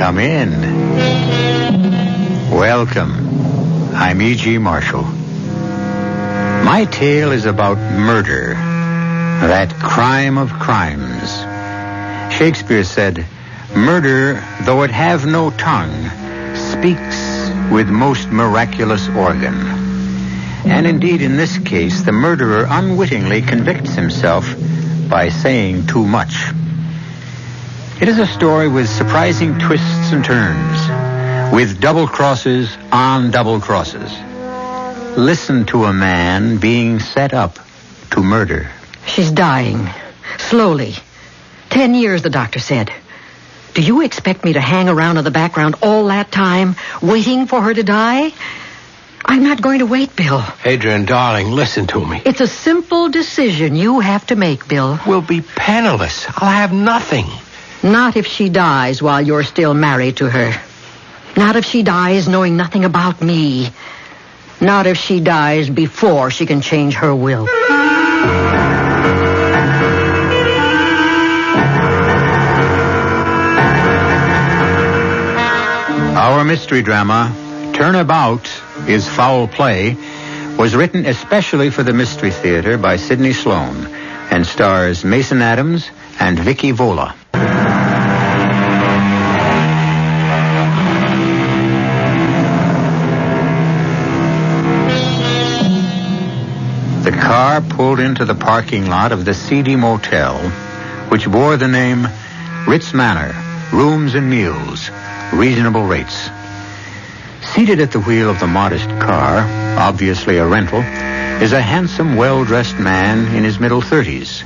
Come in. Welcome. I'm E.G. Marshall. My tale is about murder, that crime of crimes. Shakespeare said, "Murder, though it have no tongue, speaks with most miraculous organ." And indeed, in this case, the murderer unwittingly convicts himself by saying too much. It is a story with surprising twists and turns, with double crosses on double crosses. Listen to a man being set up to murder. She's dying. Slowly. 10 years, the doctor said. Do you expect me to hang around in the background all that time, waiting for her to die? I'm not going to wait, Bill. Adrian, darling, listen to me. It's a simple decision you have to make, Bill. We'll be penniless. I'll have nothing. Not if she dies while you're still married to her. Not if she dies knowing nothing about me. Not if she dies before she can change her will. Our mystery drama, Turnabout is Foul Play, was written especially for the Mystery Theater by Sidney Sloan and stars Mason Adams and Vicky Vola. The car pulled into the parking lot of the seedy motel, which bore the name Ritz Manor, Rooms and Meals, Reasonable Rates. Seated at the wheel of the modest car, obviously a rental, is a handsome, well-dressed man in his middle 30s.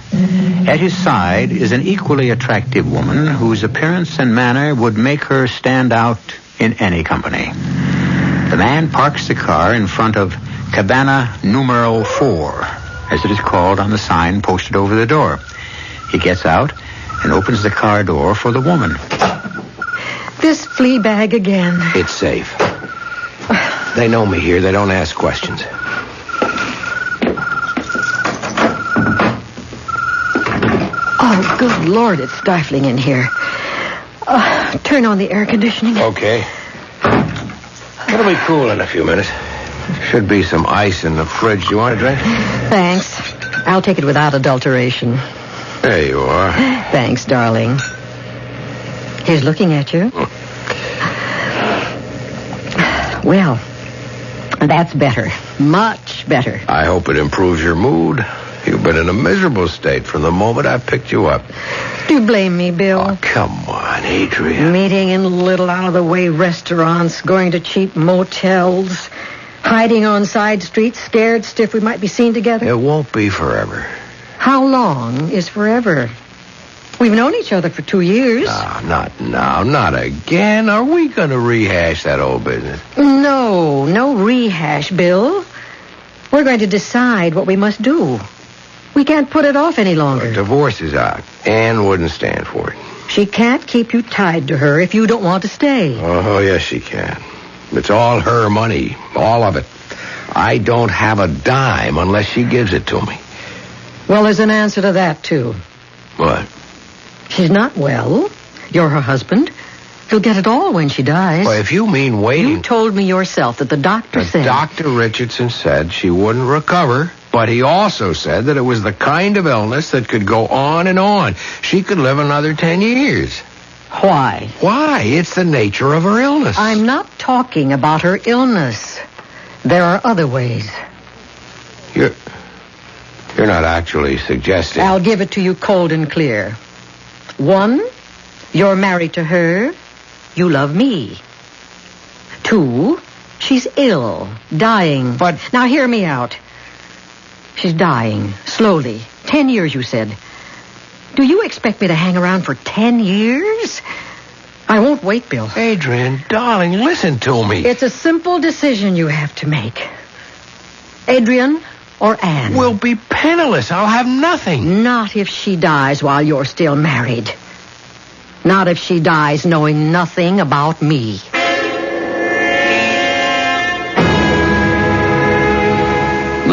At his side is an equally attractive woman whose appearance and manner would make her stand out in any company. The man parks the car in front of Cabana Numero 4, as it is called on the sign posted over the door. He gets out and opens the car door for the woman. This flea bag again. It's safe. They know me here. They don't ask questions. Oh, good Lord, it's stifling in here. Turn on the air conditioning. Okay. It'll be cool in a few minutes. Should be some ice in the fridge. Do you want a drink? Thanks. I'll take it without adulteration. There you are. Thanks, darling. He's looking at you. Well, that's better. Much better. I hope it improves your mood. You've been in a miserable state from the moment I picked you up. Do you blame me, Bill? Oh, come on, Adrian. Meeting in little out-of-the-way restaurants, going to cheap motels, hiding on side streets, scared stiff we might be seen together. It won't be forever. How long is forever? We've known each other for 2 years. No, not now. Not again. Are we going to rehash that old business? No rehash, Bill. We're going to decide what we must do. We can't put it off any longer. Divorce is out. Anne wouldn't stand for it. She can't keep you tied to her if you don't want to stay. Oh, yes, she can. It's all her money. All of it. I don't have a dime unless she gives it to me. Well, there's an answer to that, too. What? She's not well. You're her husband. You'll get it all when she dies. Well, if you mean waiting... You told me yourself that the doctor said... Dr. Richardson said she wouldn't recover, but he also said that it was the kind of illness that could go on and on. She could live another 10 years. Why? Why? It's the nature of her illness. I'm not talking about her illness. There are other ways. You're not actually suggesting... I'll give it to you cold and clear. 1, you're married to her. You love me. 2, she's ill, dying. But... Now hear me out. She's dying, slowly. 10 years, you said. Do you expect me to hang around for 10 years? I won't wait, Bill. Adrian, darling, listen to me. It's a simple decision you have to make. Adrian or Anne? We'll be penniless. I'll have nothing. Not if she dies while you're still married. Not if she dies knowing nothing about me.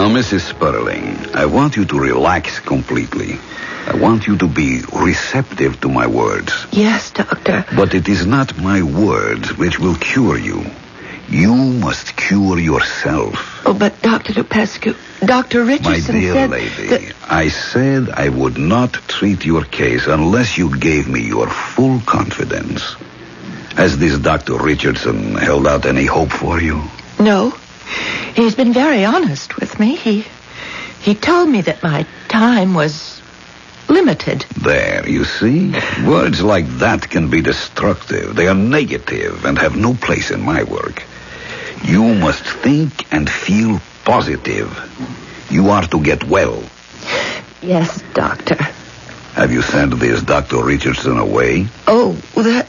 Now, Mrs. Sperling, I want you to relax completely. I want you to be receptive to my words. Yes, Doctor. But it is not my words which will cure you. You must cure yourself. Oh, but Dr. Lupescu, Dr. Richardson My dear said lady, that... I said I would not treat your case unless you gave me your full confidence. Has this Dr. Richardson held out any hope for you? No. He's been very honest with me. He told me that my time was limited. There, you see? Words like that can be destructive. They are negative and have no place in my work. You must think and feel positive. You are to get well. Yes, Doctor. Have you sent this Dr. Richardson away? Oh,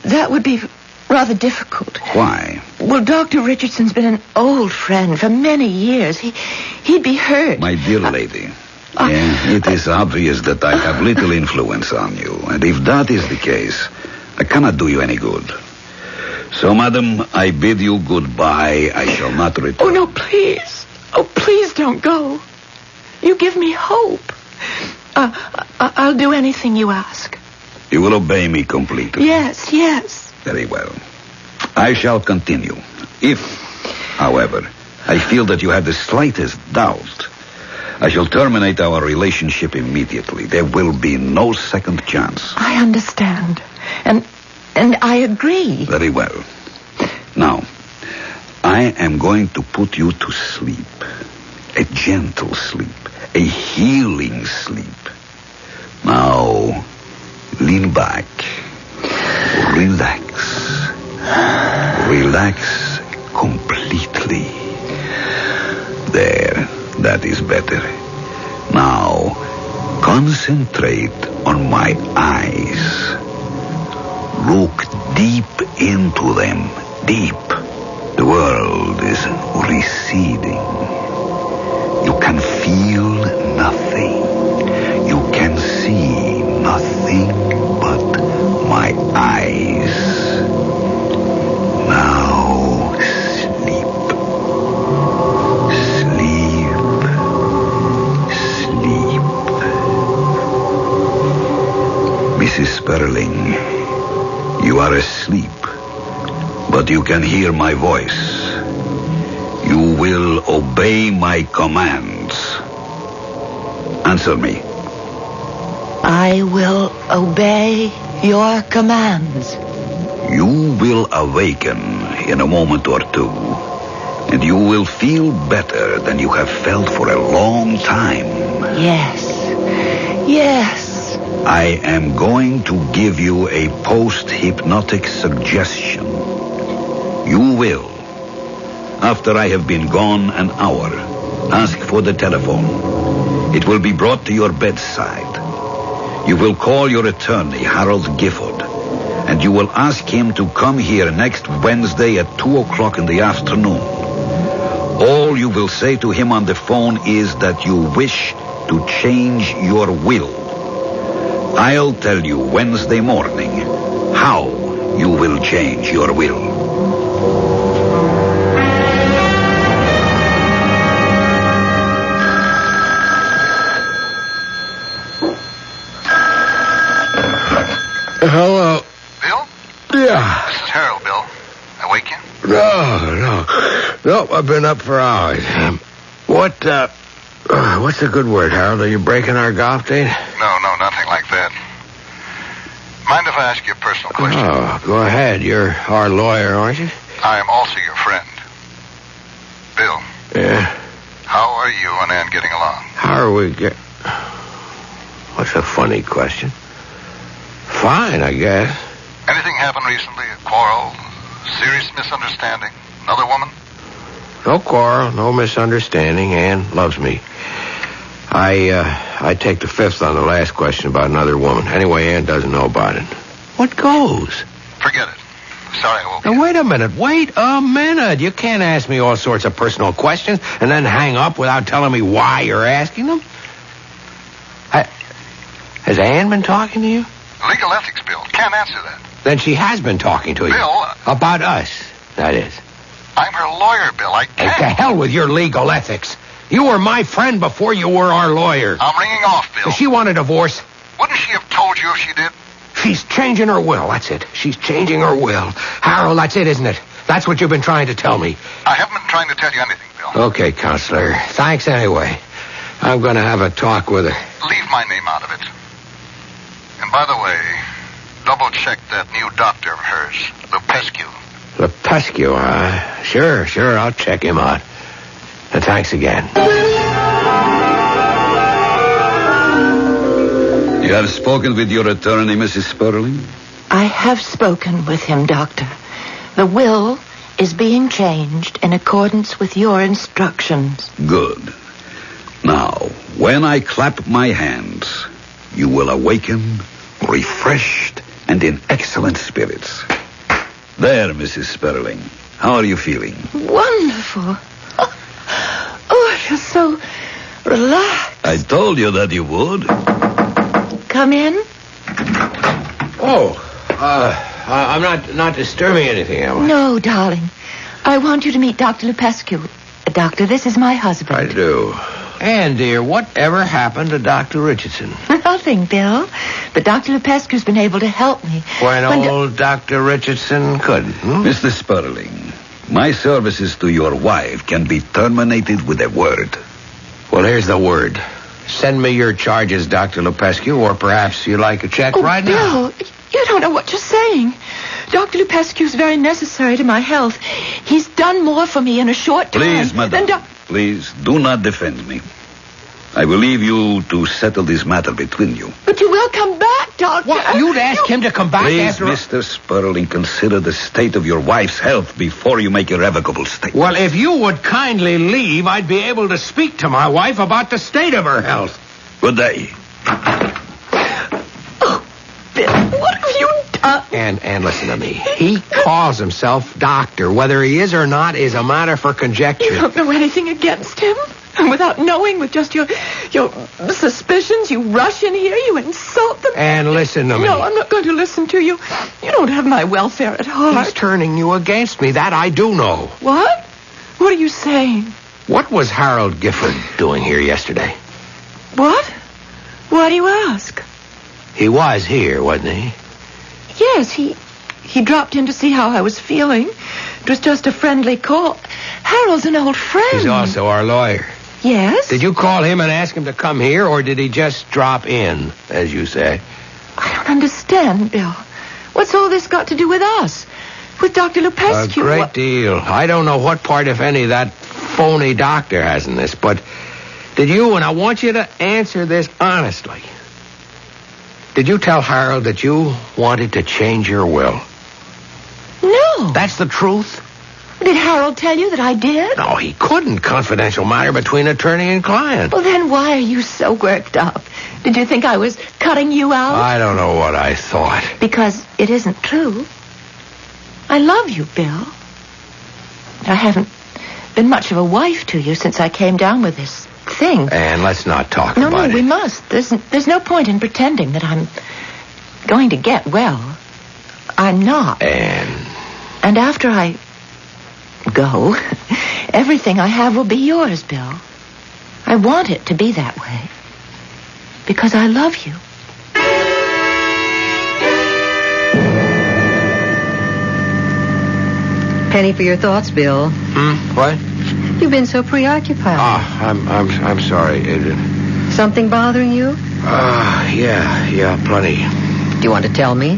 that would be rather difficult. Why? Well, Dr. Richardson's been an old friend for many years. He'd be hurt. My dear lady, it is obvious that I have little influence on you. And if that is the case, I cannot do you any good. So, madam, I bid you goodbye. I shall not return. Oh, no, please. Oh, please don't go. You give me hope. I'll do anything you ask. You will obey me completely? Yes. Very well. I shall continue. If, however, I feel that you have the slightest doubt, I shall terminate our relationship immediately. There will be no second chance. I understand. And I agree. Very well. Now, I am going to put you to sleep. A gentle sleep. A healing sleep. Now, lean back. Relax. Relax completely. There, that is better. Now, concentrate on my eyes. Look deep into them. Deep. The world is receding. You can feel nothing. You can see nothing but my eyes. Now sleep. Sleep. Sleep. Mrs. Sperling, you are asleep, but you can hear my voice. You will obey my commands. Answer me. I will obey your commands. You will awaken in a moment or two, and you will feel better than you have felt for a long time. Yes. I am going to give you a post-hypnotic suggestion. You will, after I have been gone an hour, ask for the telephone. It will be brought to your bedside. You will call your attorney, Harold Gifford, and you will ask him to come here next Wednesday at 2 o'clock in the afternoon. All you will say to him on the phone is that you wish to change your will. I'll tell you Wednesday morning how you will change your will. Hello. Bill? Yeah. This is Harold, Bill. I wake you? No, I've been up for hours. What's a good word, Harold? Are you breaking our golf date? No, nothing like that. Mind if I ask you a personal question? Oh, go ahead. You're our lawyer, aren't you? I am also your friend. Bill. Yeah. How are you and Ann getting along? How are we What's a funny question? Fine, I guess. Anything happened recently? A quarrel? Serious misunderstanding? Another woman? No quarrel, no misunderstanding. Ann loves me. I take the fifth on the last question about another woman. Anyway, Ann doesn't know about it. What goes? Forget it. Sorry I woke you. Now, wait a minute. You can't ask me all sorts of personal questions and then hang up without telling me why you're asking them. Has Ann been talking to you? Legal ethics, Bill. Can't answer that. Then she has been talking to you. Bill. About us, that is. I'm her lawyer, Bill. I can't. Hey, to hell with your legal ethics. You were my friend before you were our lawyer. I'm ringing off, Bill. If she want a divorce, Wouldn't she have told you if she did? she's changing her will. That's it. She's changing her will. Harold, that's it, isn't it? That's what you've been trying to tell me. I haven't been trying to tell you anything, Bill. Okay, Counselor. Thanks anyway. I'm going to have a talk with her. Leave my name out of it. And by the way, double-check that new doctor of hers, Lupescu. Lupescu, huh? Sure, I'll check him out. Thanks again. You have spoken with your attorney, Mrs. Sperling? I have spoken with him, Doctor. The will is being changed in accordance with your instructions. Good. Now, when I clap my hands, you will awaken, refreshed, and in excellent spirits. There, Mrs. Sperling. How are you feeling? Wonderful. Oh, I feel so relaxed. I told you that you would. Come in. I'm not disturbing anything, am I? No, darling. I want you to meet Dr. Lupescu. Doctor, this is my husband. I do. And, dear, whatever happened to Dr. Richardson? Nothing, Bill. But Dr. Lupescu's been able to help me. When old Dr. Richardson couldn't. Mr. Sperling, my services to your wife can be terminated with a word. Well, here's the word. Send me your charges, Dr. Lupescu, or perhaps you'd like a check right now. Bill, you don't know what you're saying. Dr. Lupescu's very necessary to my health. He's done more for me in a short time. Please, madam, please do not defend me. I will leave you to settle this matter between you. But you will come back, Doctor. What? You'd ask him to come back Please, after... Mr. Sperling, consider the state of your wife's health before you make irrevocable statements. Well, if you would kindly leave, I'd be able to speak to my wife about the state of her health. Good day. Oh, Bill, what have you done? And listen to me. He calls himself doctor. Whether he is or not is a matter for conjecture. You don't know anything against him? And without knowing, with just your suspicions, you rush in here, you insult them. And listen to me. No, I'm not going to listen to you. You don't have my welfare at heart. He's turning you against me. That I do know. What? What are you saying? What was Harold Gifford doing here yesterday? What? Why do you ask? He was here, wasn't he? Yes, he dropped in to see how I was feeling. It was just a friendly call. Harold's an old friend. He's also our lawyer. Yes? Did you call him and ask him to come here, or did he just drop in, as you say? I don't understand, Bill. What's all this got to do with us? With Dr. Lupescu? A great deal. I don't know what part, if any, that phony doctor has in this, but did you, and I want you to answer this honestly, did you tell Harold that you wanted to change your will? No. That's the truth? Did Harold tell you that I did? No, he couldn't. Confidential matter between attorney and client. Well, then why are you so worked up? Did you think I was cutting you out? I don't know what I thought. Because it isn't true. I love you, Bill. I haven't been much of a wife to you since I came down with this thing. And let's not talk No, about it. we must. There's no point in pretending that I'm going to get well. I'm not. And after I go, everything I have will be yours, Bill. I want it to be that way. Because I love you. Penny for your thoughts, Bill. What? You've been so preoccupied. I'm sorry, Adrian. Something bothering you? Yeah, plenty. Do you want to tell me?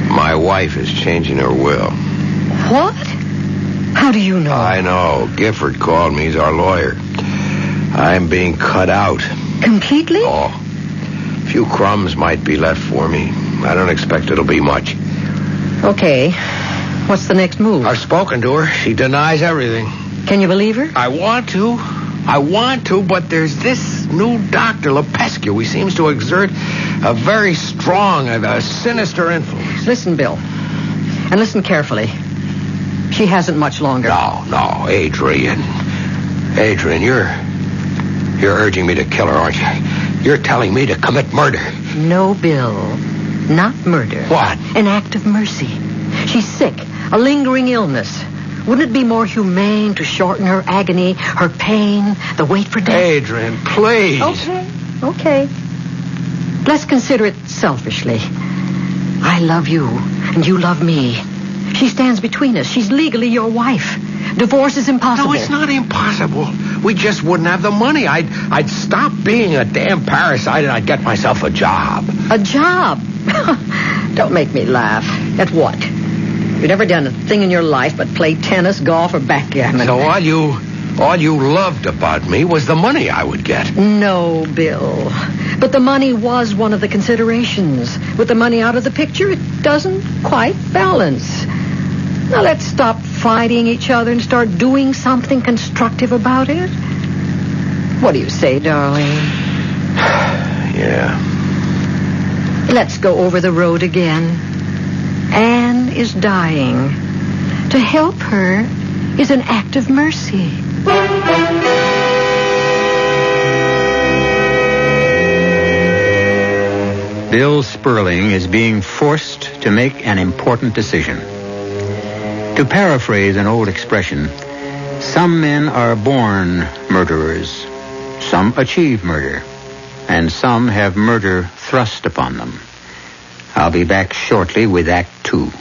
My wife is changing her will. What? How do you know? I know. Gifford called me. He's our lawyer. I'm being cut out. Completely? Oh. A few crumbs might be left for me. I don't expect it'll be much. Okay. What's the next move? I've spoken to her. She denies everything. Can you believe her? I want to, but there's this new Dr. Lupescu. He seems to exert a very strong, a sinister influence. Listen, Bill. And listen carefully. She hasn't much longer. No, Adrian. Adrian, you're urging me to kill her, aren't you? You're telling me to commit murder. No, Bill. Not murder. What? An act of mercy. She's sick. A lingering illness. Wouldn't it be more humane to shorten her agony, her pain, the wait for death? Adrian, please. Okay. Let's consider it selfishly. I love you, and you love me. She stands between us. She's legally your wife. Divorce is impossible. No, it's not impossible. We just wouldn't have the money. I'd stop being a damn parasite and I'd get myself a job. A job? Don't make me laugh. At what? You've never done a thing in your life but play tennis, golf, or backgammon. So all you loved about me was the money I would get. No, Bill. But the money was one of the considerations. With the money out of the picture, it doesn't quite balance. Now let's stop fighting each other and start doing something constructive about it. What do you say, darling? Yeah. Let's go over the road again. Anne is dying. To help her is an act of mercy. Bill Sperling is being forced to make an important decision. To paraphrase an old expression, some men are born murderers, some achieve murder, and some have murder thrust upon them. I'll be back shortly with Act 2.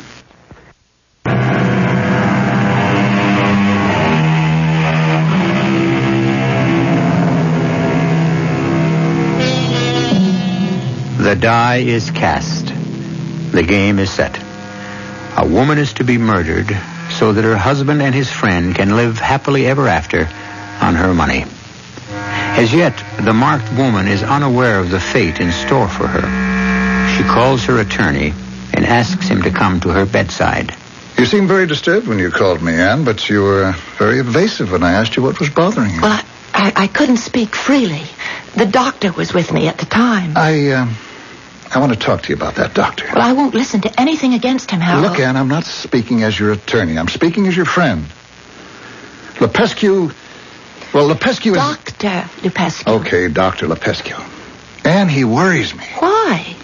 The die is cast. The game is set. A woman is to be murdered so that her husband and his friend can live happily ever after on her money. As yet, the marked woman is unaware of the fate in store for her. She calls her attorney and asks him to come to her bedside. You seemed very disturbed when you called me, Anne, but you were very evasive when I asked you what was bothering you. Well, I couldn't speak freely. The doctor was with me at the time. I want to talk to you about that doctor. Well, I won't listen to anything against him, Harold. Look, Anne, I'm not speaking as your attorney. I'm speaking as your friend. Lepescu is... Dr. Lepescu. Okay, Dr. Lepescu. Anne, he worries me. Why?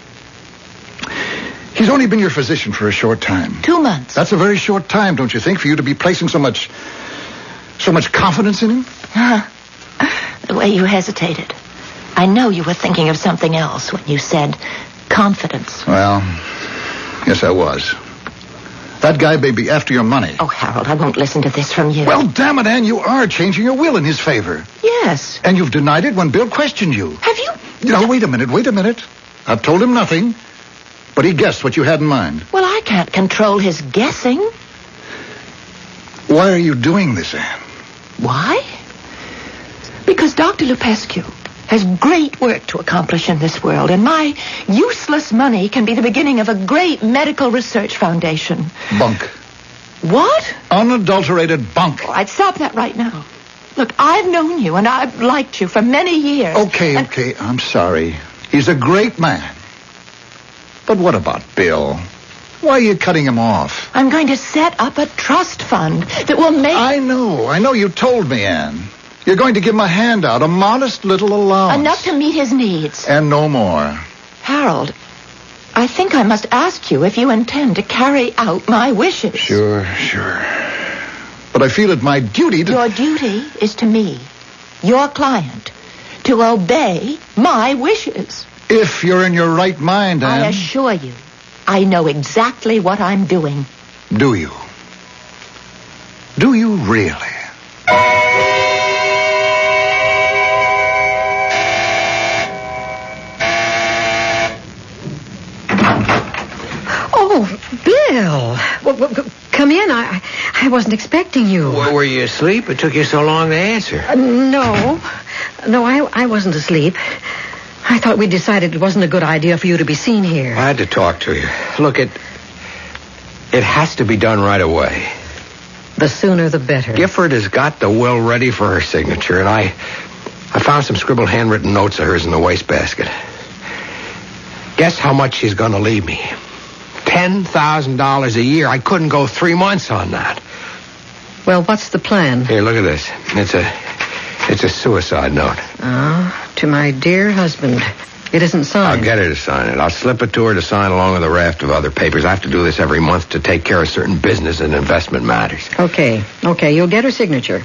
He's only been your physician for a short time. 2 months. That's a very short time, don't you think, for you to be placing so much confidence in him? The way you hesitated. I know you were thinking of something else when you said confidence. Well, yes, I was. That guy may be after your money. Oh, Harold, I won't listen to this from you. Well, damn it, Anne, you are changing your will in his favor. Yes. And you've denied it when Bill questioned you. Have you? No, wait a minute. I've told him nothing, but he guessed what you had in mind. Well, I can't control his guessing. Why are you doing this, Anne? Why? Because Dr. Lepescu has great work to accomplish in this world, and my useless money can be the beginning of a great medical research foundation. Bunk. What? Unadulterated bunk. Oh, I'd stop that right now. Look, I've known you, and I've liked you for many years. Okay, I'm sorry. He's a great man. But what about Bill? Why are you cutting him off? I'm going to set up a trust fund that will make... I know. You told me, Anne. You're going to give him a handout, a modest little allowance. Enough to meet his needs. And no more. Harold, I think I must ask you if you intend to carry out my wishes. Sure. But I feel it my duty to... Your duty is to me, your client, to obey my wishes. If you're in your right mind, Anne. I assure you, I know exactly what I'm doing. Do you? Do you really? Oh, Bill. Well, come in. I wasn't expecting you. Well, were you asleep? It took you so long to answer. No, I wasn't asleep. I thought we decided it wasn't a good idea for you to be seen here. I had to talk to you. Look, it has to be done right away. The sooner the better. Gifford has got the will ready for her signature, and I found some scribbled handwritten notes of hers in the wastebasket. Guess how much she's going to leave me? $10,000 a year. I couldn't go 3 months on that. Well, what's the plan? Here, look at this. It's a suicide note. To my dear husband. It isn't signed. I'll get her to sign it. I'll slip it to her to sign along with a raft of other papers. I have to do this every month to take care of certain business and investment matters. Okay. You'll get her signature.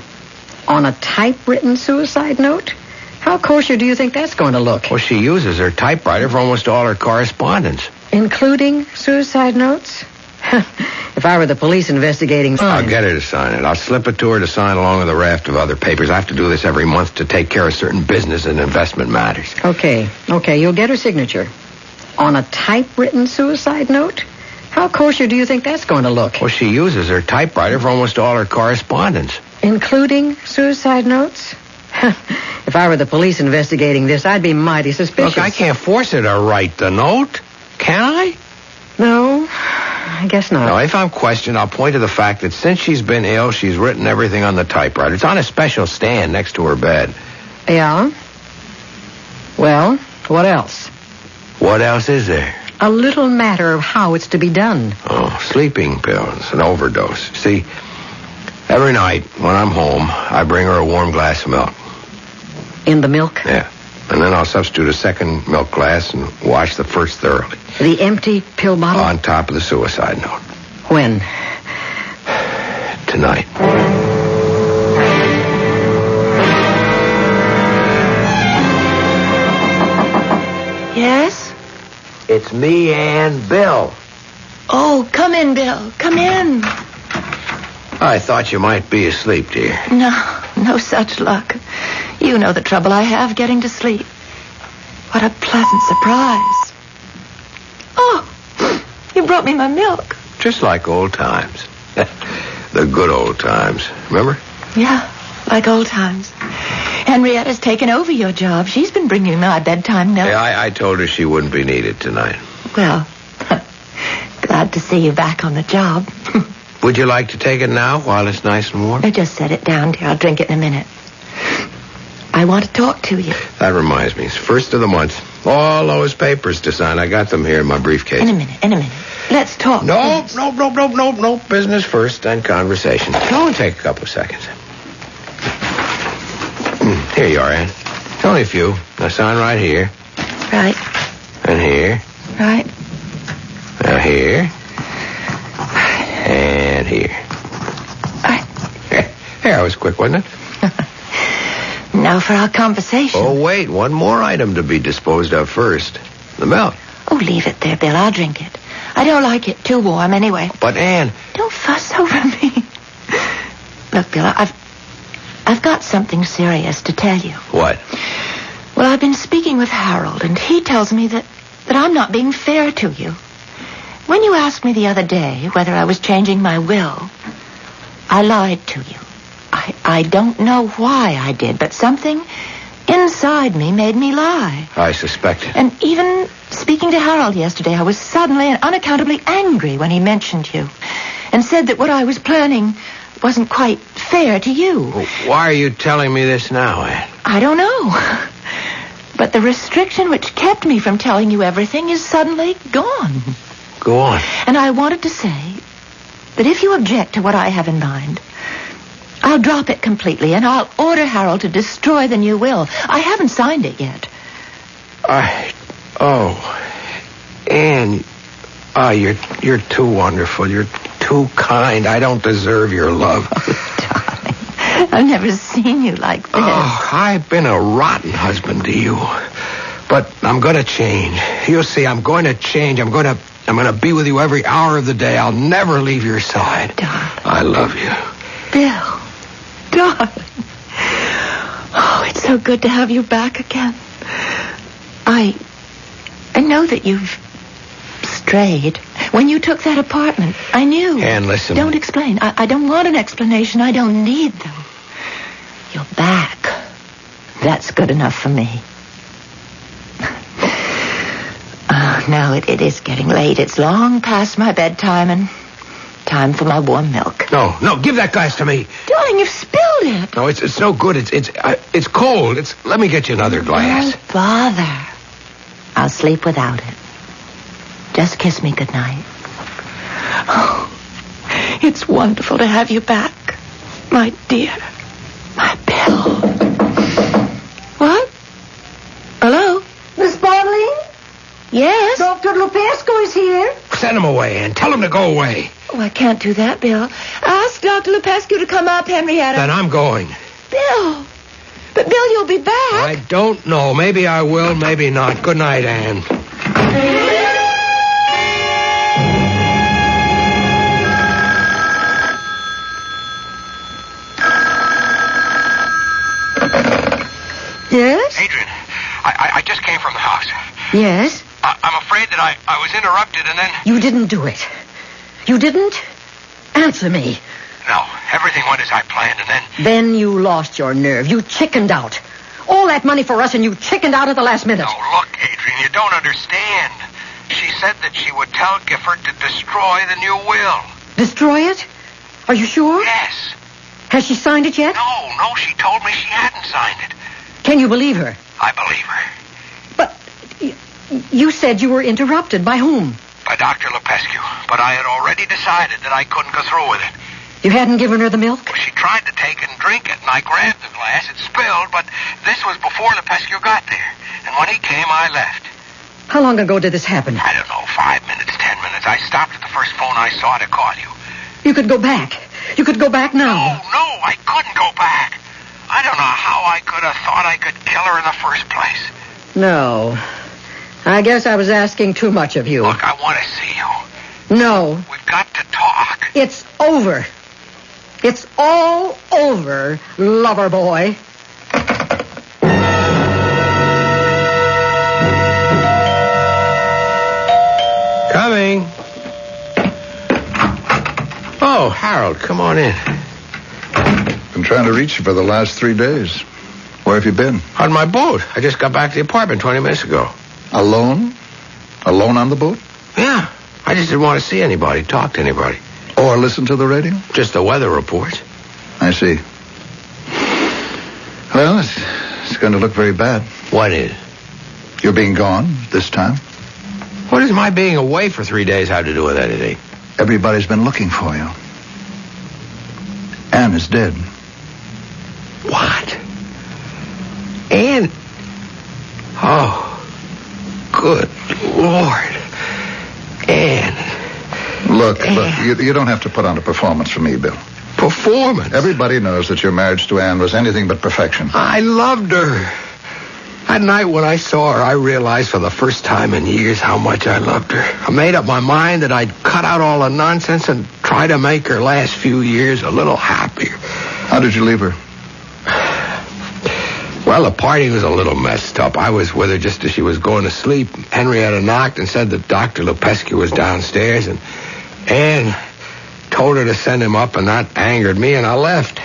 On a typewritten suicide note? How kosher do you think that's going to look? Well, she uses her typewriter for almost all her correspondence. Including suicide notes? If I were the police investigating... I'll get her to sign it. I'll slip it to her to sign along with a raft of other papers. I have to do this every month to take care of certain business and investment matters. Okay. You'll get her signature. On a typewritten suicide note? How kosher do you think that's going to look? Well, she uses her typewriter for almost all her correspondence. Including suicide notes? If I were the police investigating this, I'd be mighty suspicious. Look, I can't force her to write the note. Can I? No, I guess not. Now, if I'm questioned, I'll point to the fact that since she's been ill, she's written everything on the typewriter. It's on a special stand next to her bed. Yeah? Well, what else? What else is there? A little matter of how it's to be done. Oh, sleeping pills, an overdose. See, every night when I'm home, I bring her a warm glass of milk. In the milk? Yeah. And then I'll substitute a second milk glass and wash the first thoroughly. The empty pill bottle? On top of the suicide note. When? Tonight. Yes? It's me and Bill. Oh, come in, Bill. Come in. I thought you might be asleep, dear. No such luck. You know the trouble I have getting to sleep. What a pleasant surprise. Oh, you brought me my milk. Just like old times. The good old times. Remember? Yeah, like old times. Henrietta's taken over your job. She's been bringing my bedtime milk. Yeah, I told her she wouldn't be needed tonight. Well, glad to see you back on the job. Would you like to take it now while it's nice and warm? Now, just set it down, dear. I'll drink it in a minute. I want to talk to you. That reminds me. It's first of the month. All those papers to sign. I got them here in my briefcase. In a minute. Let's talk. No. Business first, then conversation. Go and take a couple of seconds. Here you are, Ann. It's only a few. Now sign right here. Right. And here. Right. Now here. And here. Right. Here, that was quick, wasn't it? Now for our conversation. Oh, wait. One more item to be disposed of first. The milk. Oh, leave it there, Bill. I'll drink it. I don't like it too warm anyway. But, Ann... Don't fuss over me. Look, Bill, I've got something serious to tell you. What? Well, I've been speaking with Harold, and he tells me that I'm not being fair to you. When you asked me the other day whether I was changing my will, I lied to you. I don't know why I did, but something inside me made me lie. I suspect it. And even speaking to Harold yesterday, I was suddenly and unaccountably angry when he mentioned you and said that what I was planning wasn't quite fair to you. Well, why are you telling me this now, Ann? I don't know. But the restriction which kept me from telling you everything is suddenly gone. Go on. And I wanted to say that if you object to what I have in mind, I'll drop it completely, and I'll order Harold to destroy the new will. I haven't signed it yet. Ann, you're too wonderful. You're too kind. I don't deserve your love. Oh, darling, I've never seen you like this. Oh, I've been a rotten husband to you. But I'm going to change. You'll see, I'm going to change. I'm going to be with you every hour of the day. I'll never leave your side. Darling. I love you. Bill. Darling. Oh, it's so good to have you back again. I know that you've strayed. When you took that apartment, I knew. Ann, listen. Don't explain. I don't want an explanation. I don't need them. You're back. That's good enough for me. Now it is getting late. It's long past my bedtime and time for my warm milk. No, give that glass to me. Darling, you've spilled it. No, it's no good. It's cold. Let me get you another glass. Don't bother. I'll sleep without it. Just kiss me goodnight. Oh, it's wonderful to have you back, my dear, my Bill. What? Hello? Miss Bartley? Yes? Dr. Lupescu is here. Send him away and tell him to go away. Oh, I can't do that, Bill. Ask Dr. Lupescu to come up, Henrietta. Then I'm going. Bill. But, Bill, you'll be back. I don't know. Maybe I will, maybe not. Good night, Anne. Yes? Adrian, I just came from the house. Yes? I'm afraid that I was interrupted and then... You didn't do it. You didn't? Answer me. No, everything went as I planned and then... Then you lost your nerve. You chickened out. All that money for us and you chickened out at the last minute. No, look, Adrian, you don't understand. She said that she would tell Gifford to destroy the new will. Destroy it? Are you sure? Yes. Has she signed it yet? No, she told me she hadn't signed it. Can you believe her? I believe her. But you said you were interrupted. By whom? By Dr. Lupescu. But I had already decided that I couldn't go through with it. You hadn't given her the milk? Well, she tried to take it and drink it, and I grabbed the glass. It spilled, but this was before Lupescu got there. And when he came, I left. How long ago did this happen? I don't know, 5 minutes, 10 minutes. I stopped at the first phone I saw to call you. You could go back. You could go back now. No, I couldn't go back. I don't know how I could have thought I could kill her in the first place. No. I guess I was asking too much of you. Look, I want to see you. No. We've got to talk. It's over. It's all over, lover boy. Coming. Oh, Harold, come on in. Been trying to reach you for the last 3 days. Where have you been? On my boat. I just got back to the apartment 20 minutes ago. Alone? Alone on the boat? Yeah. I just didn't want to see anybody, talk to anybody. Or listen to the radio? Just the weather reports. I see. Well, it's going to look very bad. What is? You're being gone this time. What does my being away for 3 days have to do with anything? Everybody's been looking for you. Anne is dead. What? Anne? Oh, good Lord. Anne. Look, you don't have to put on a performance for me, Bill. Performance? Everybody knows that your marriage to Anne was anything but perfection. I loved her. That night when I saw her, I realized for the first time in years how much I loved her. I made up my mind that I'd cut out all the nonsense and try to make her last few years a little happier. How did you leave her? Well, the party was a little messed up. I was with her just as she was going to sleep. Henrietta knocked and said that Dr. Lupescu was downstairs, and Anne told her to send him up, and that angered me, and I left.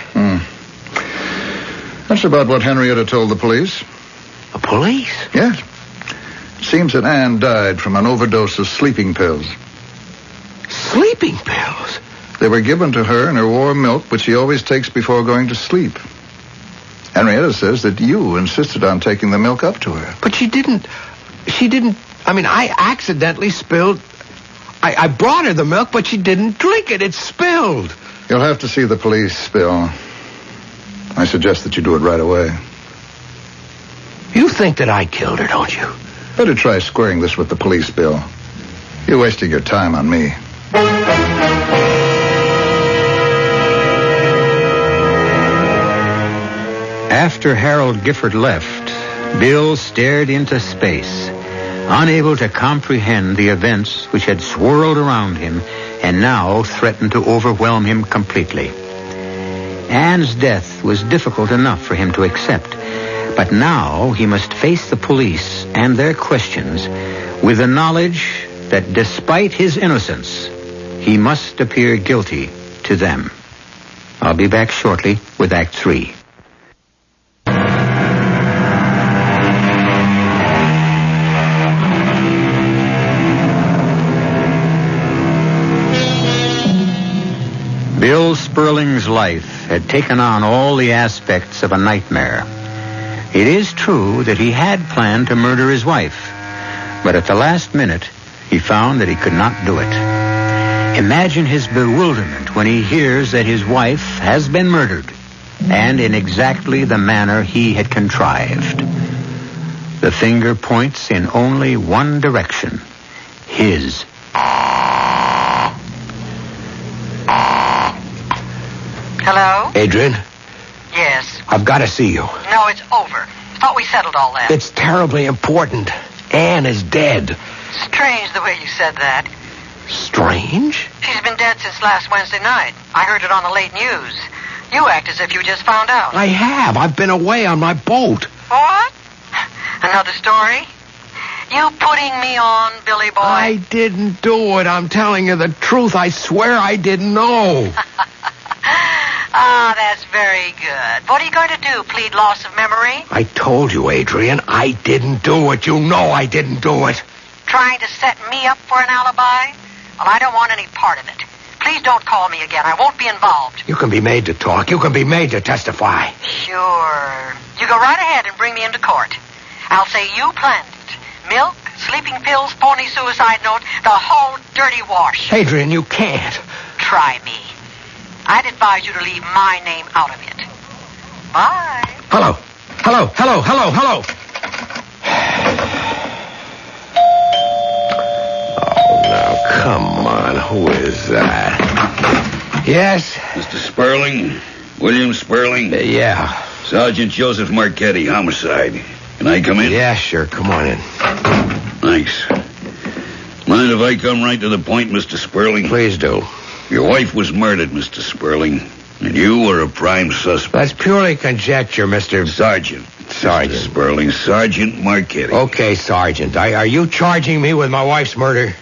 That's about what Henrietta told the police. The police? Yes. It seems that Anne died from an overdose of sleeping pills. Sleeping pills? They were given to her in her warm milk, which she always takes before going to sleep. Henrietta says that you insisted on taking the milk up to her. But she didn't. I mean, I accidentally spilled. I brought her the milk, but she didn't drink it. It spilled. You'll have to see the police, Bill. I suggest that you do it right away. You think that I killed her, don't you? Better try squaring this with the police, Bill. You're wasting your time on me. After Harold Gifford left, Bill stared into space, unable to comprehend the events which had swirled around him and now threatened to overwhelm him completely. Anne's death was difficult enough for him to accept, but now he must face the police and their questions with the knowledge that despite his innocence, he must appear guilty to them. I'll be back shortly with Act 3. Bill Sperling's life had taken on all the aspects of a nightmare. It is true that he had planned to murder his wife, but at the last minute, he found that he could not do it. Imagine his bewilderment when he hears that his wife has been murdered, and in exactly the manner he had contrived. The finger points in only one direction. His. Hello? Adrian, Yes. I've got to see you. No, it's over. Thought we settled all that. It's terribly important. Anne is dead. Strange the way you said that. Strange? She's been dead since last Wednesday night. I heard it on the late news. You act as if you just found out. I have. I've been away on my boat. What? Another story? You putting me on, Billy boy? I didn't do it. I'm telling you the truth. I swear I didn't know. Ah, that's very good. What are you going to do, plead loss of memory? I told you, Adrian, I didn't do it. You know I didn't do it. Trying to set me up for an alibi? Well, I don't want any part of it. Please don't call me again. I won't be involved. You can be made to talk. You can be made to testify. Sure. You go right ahead and bring me into court. I'll say you planned it. Milk, sleeping pills, phony suicide note, the whole dirty wash. Adrian, you can't. Try me. I'd advise you to leave my name out of it. Bye. Hello. Hello. Hello. Hello. Hello. Oh, now, come on. Who is that? Yes? Mr. Sperling? William Sperling? Yeah. Sergeant Joseph Marchetti, homicide. Can I come in? Yeah, sure. Come on in. Thanks. Mind if I come right to the point, Mr. Sperling? Please do. Your wife was murdered, Mr. Sperling, and you were a prime suspect. That's purely conjecture, Mr. Sergeant. Sergeant. Mr. Sperling, Sergeant Marchetti. Okay, Sergeant. Are you charging me with my wife's murder?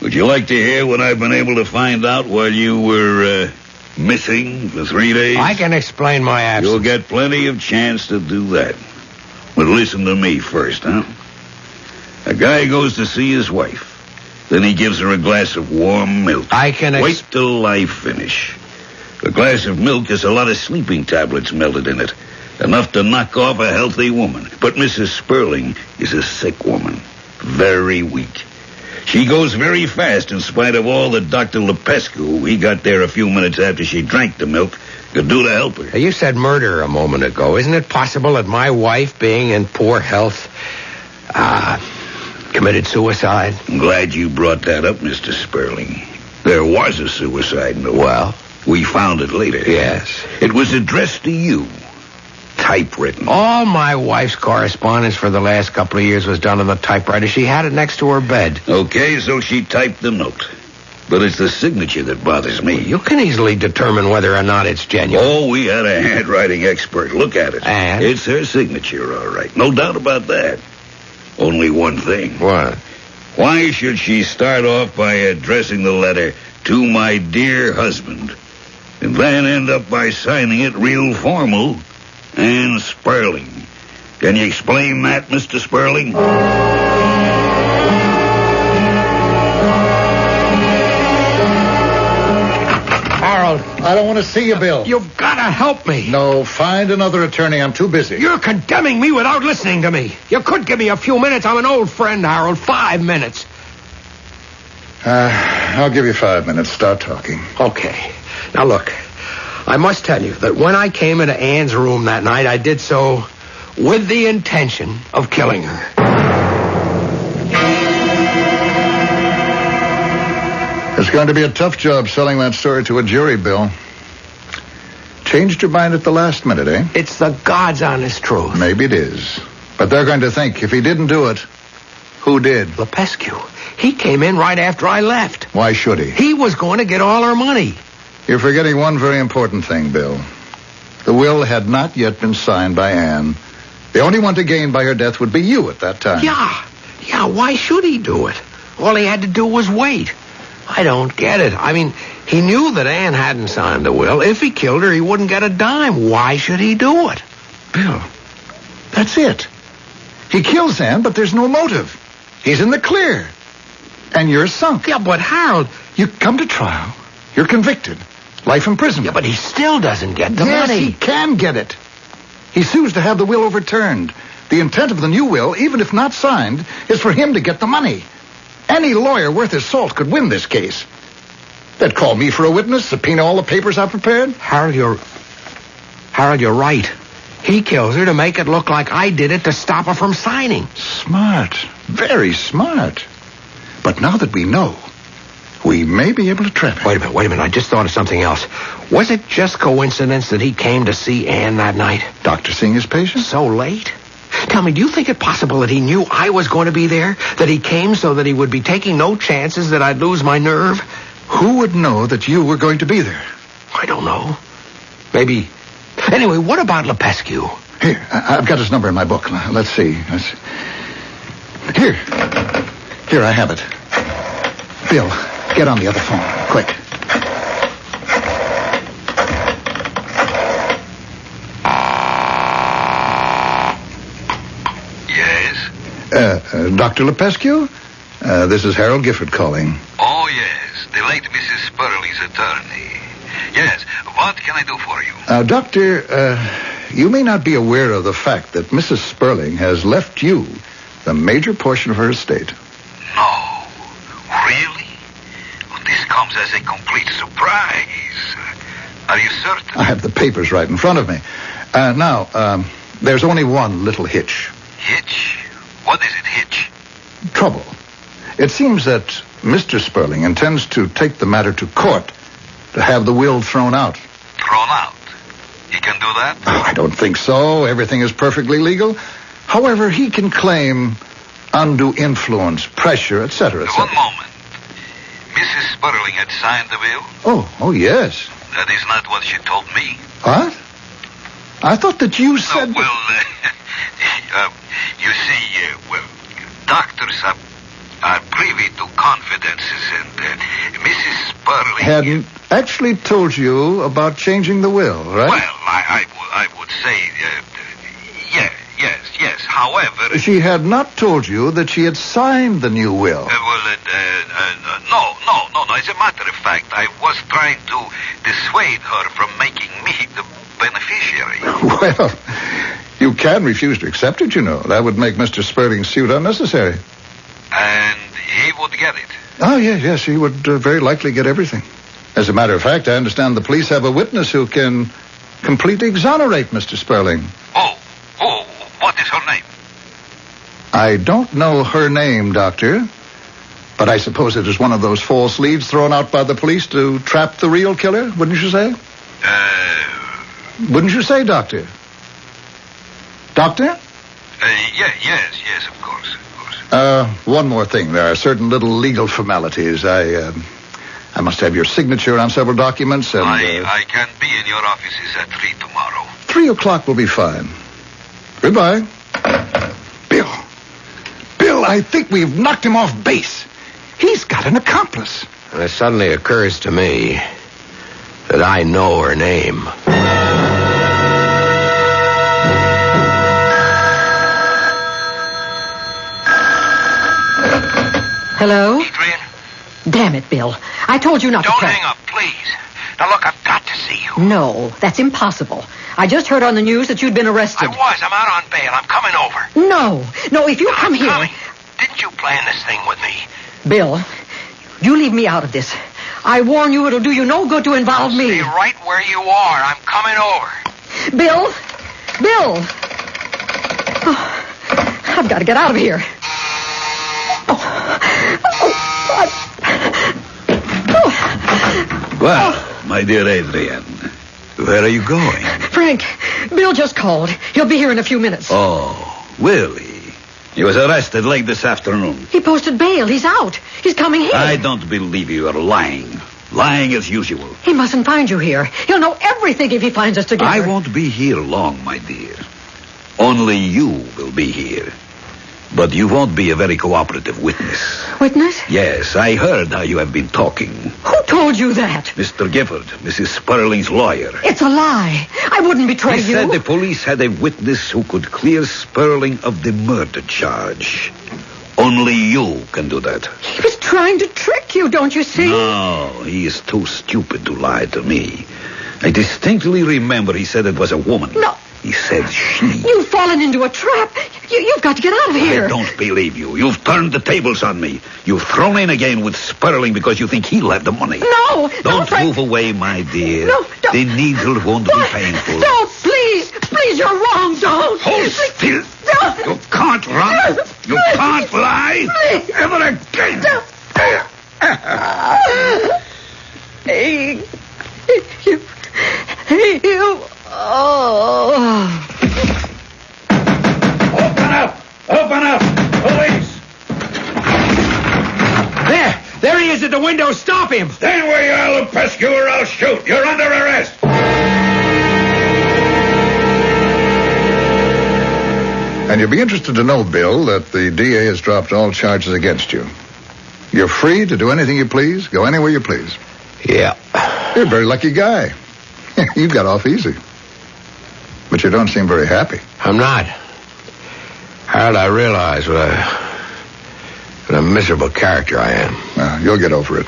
Would you like to hear what I've been able to find out while you were, missing for 3 days? I can explain my absence. You'll get plenty of chance to do that. But listen to me first, huh? A guy goes to see his wife. Then he gives her a glass of warm milk. Wait till I finish. A glass of milk has a lot of sleeping tablets melted in it. Enough to knock off a healthy woman. But Mrs. Sperling is a sick woman. Very weak. She goes very fast in spite of all that Dr. Lepescu, he got there a few minutes after she drank the milk, could do to help her. You said murder a moment ago. Isn't it possible that my wife, being in poor health, committed suicide? I'm glad you brought that up, Mr. Sperling. There was a suicide note. Well? We found it later. Yes. It was addressed to you. Typewritten. All my wife's correspondence for the last couple of years was done on the typewriter. She had it next to her bed. Okay, so she typed the note. But it's the signature that bothers me. Well, you can easily determine whether or not it's genuine. Oh, we had a handwriting expert look at it. And? It's her signature, all right. No doubt about that. Only one thing. What? Why should she start off by addressing the letter to my dear husband and then end up by signing it real formal, Anne Sperling? Can you explain that, Mr. Sperling? Harold. I don't want to see you, Bill. You've got to help me. No, find another attorney. I'm too busy. You're condemning me without listening to me. You could give me a few minutes. I'm an old friend, Harold. 5 minutes. I'll give you 5 minutes. Start talking. Okay. Now, look. I must tell you that when I came into Anne's room that night, I did so with the intention of killing her. It's going to be a tough job selling that story to a jury, Bill. Changed your mind at the last minute, eh? It's the God's honest truth. Maybe it is. But they're going to think, if he didn't do it, who did? Lepescu. He came in right after I left. Why should he? He was going to get all our money. You're forgetting one very important thing, Bill. The will had not yet been signed by Anne. The only one to gain by her death would be you at that time. Yeah, why should he do it? All he had to do was wait. I don't get it. I mean, he knew that Anne hadn't signed the will. If he killed her, he wouldn't get a dime. Why should he do it? Bill, that's it. He kills Anne, but there's no motive. He's in the clear. And you're sunk. Yeah, but Harold... You come to trial. You're convicted. Life imprisonment. Yeah, but he still doesn't get the money. Yes, he can get it. He sues to have the will overturned. The intent of the new will, even if not signed, is for him to get the money. Any lawyer worth his salt could win this case. They'd call me for a witness, subpoena all the papers I've prepared. Harold, you're right. He kills her to make it look like I did it to stop her from signing. Smart. Very smart. But now that we know, we may be able to trap him. Wait a minute. I just thought of something else. Was it just coincidence that he came to see Anne that night? Doctor seeing his patient? So late? Tell me, do you think it possible that he knew I was going to be there? That he came so that he would be taking no chances that I'd lose my nerve? Who would know that you were going to be there? I don't know. Maybe. Anyway, what about Lepescu? Here, I've got his number in my book. Let's see. Here, I have it. Bill, get on the other phone, quick. Yes? Dr. Lepescu? This is Harold Gifford calling. Oh, yes. The late Mrs. Sperling's attorney. Yes. What can I do for you? Doctor, you may not be aware of the fact that Mrs. Sperling has left you the major portion of her estate. No. Really? Well, this comes as a complete surprise. Are you certain? I have the papers right in front of me. Now, there's only one little hitch. Hitch? What is it, hitch? Trouble. It seems that Mr. Sperling intends to take the matter to court to have the will thrown out. Thrown out? He can do that? Oh, I don't think so. Everything is perfectly legal. However, he can claim undue influence, pressure, etc., etc. One moment. Mrs. Sperling had signed the will? Oh, yes. That is not what she told me. What? I thought that you said... You see, doctors are privy to confidences, and Mrs. Sperling... Hadn't actually told you about changing the will, right? Well, I would say, yes. However... She had not told you that she had signed the new will. No. As a matter of fact, I was trying to dissuade her from making me the beneficiary. Well, you can refuse to accept it, you know. That would make Mr. Sperling's suit unnecessary. And he would get it? Oh, yes, he would very likely get everything. As a matter of fact, I understand the police have a witness who can completely exonerate Mr. Sperling. Oh, what is her name? I don't know her name, Doctor. But I suppose it is one of those false leads thrown out by the police to trap the real killer, wouldn't you say? Wouldn't you say, Doctor? Doctor? Yes, of course. One more thing. There are certain little legal formalities. I must have your signature on several documents, and... I can be in your offices at 3 tomorrow. 3 o'clock will be fine. Goodbye. Bill, I think we've knocked him off base. He's got an accomplice. And it suddenly occurs to me that I know her name. Hello? Adrian? Damn it, Bill. I told you not to Don't call. hang up, please. Now, look, I've got to see you. No, that's impossible. I just heard on the news that you'd been arrested. I'm out on bail. I'm coming over. No, if you come here... Coming. Didn't you plan this thing with me? Bill, you leave me out of this. I warn you, it'll do you no good to involve me. Stay right where you are. I'm coming over. Bill! Oh, I've got to get out of here. Well, my dear Adrian, where are you going? Frank, Bill just called. He'll be here in a few minutes. Oh, really? He was arrested late this afternoon. He posted bail. He's out. He's coming here. I don't believe you are lying. Lying as usual. He mustn't find you here. He'll know everything if he finds us together. I won't be here long, my dear. Only you will be here. But you won't be a very cooperative witness. Witness? Yes, I heard how you have been talking. Who told you that? Mr. Gifford, Mrs. Sperling's lawyer. It's a lie. I wouldn't betray you. He said the police had a witness who could clear Sperling of the murder charge. Only you can do that. He was trying to trick you, don't you see? No, he is too stupid to lie to me. I distinctly remember he said it was a woman. No, He said she. You've fallen into a trap. You've got to get out of here. I don't believe you. You've turned the tables on me. You've thrown in again with Sperling because you think he'll have the money. No. Don't move away, my dear. No, don't. The needle won't be painful. Don't, please. Please, you're wrong. Don't. Hold still. Don't. You can't run. You can't lie. Please. Ever again. Don't. Hey. You. Oh. Open up. Police. There he is at the window. Stop him. Stand where you are, Lupescu, or I'll shoot. You're under arrest. And you'll be interested to know, Bill, that the DA has dropped all charges against you. You're free to do anything you please, go anywhere you please. Yeah. You're a very lucky guy. You got off easy. But you don't seem very happy. I'm not. Harold, I realize what a miserable character I am. You'll get over it.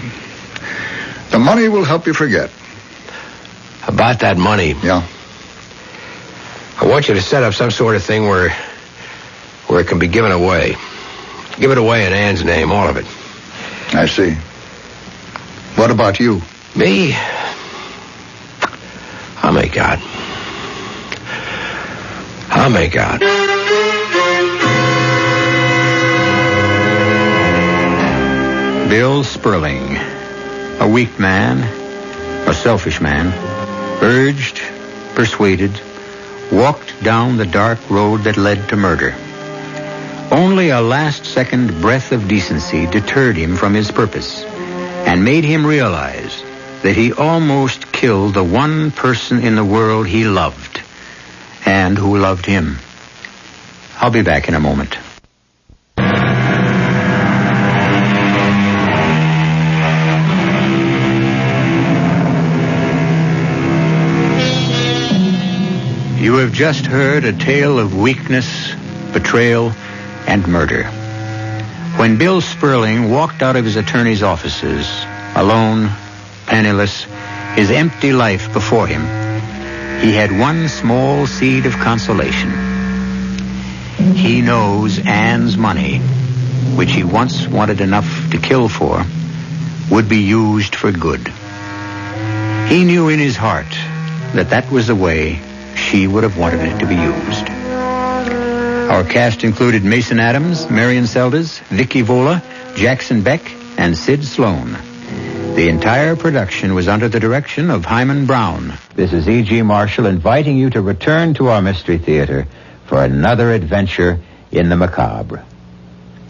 The money will help you forget. About that money. Yeah. I want you to set up some sort of thing where it can be given away. Give it away in Ann's name, all of it. I see. What about you? Me? I'll make out. Bill Sperling, a weak man, a selfish man, urged, persuaded, walked down the dark road that led to murder. Only a last-second breath of decency deterred him from his purpose and made him realize that he almost killed the one person in the world he loved and who loved him. I'll be back in a moment. You have just heard a tale of weakness, betrayal, and murder. When Bill Sperling walked out of his attorney's offices, alone, penniless, his empty life before him, he had one small seed of consolation. He knows Ann's money, which he once wanted enough to kill for, would be used for good. He knew in his heart that was the way she would have wanted it to be used. Our cast included Mason Adams, Marion Seldes, Vicky Vola, Jackson Beck, and Sid Sloan. The entire production was under the direction of Himan Brown. This is E.G. Marshall inviting you to return to our Mystery Theater for another adventure in the macabre.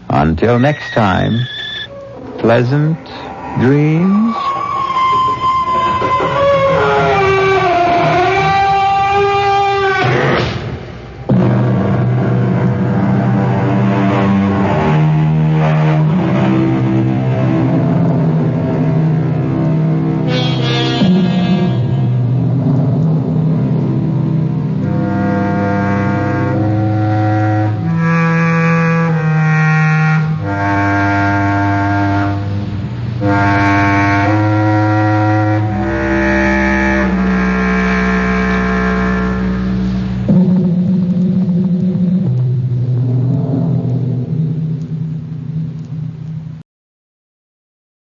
Until next time, pleasant dreams.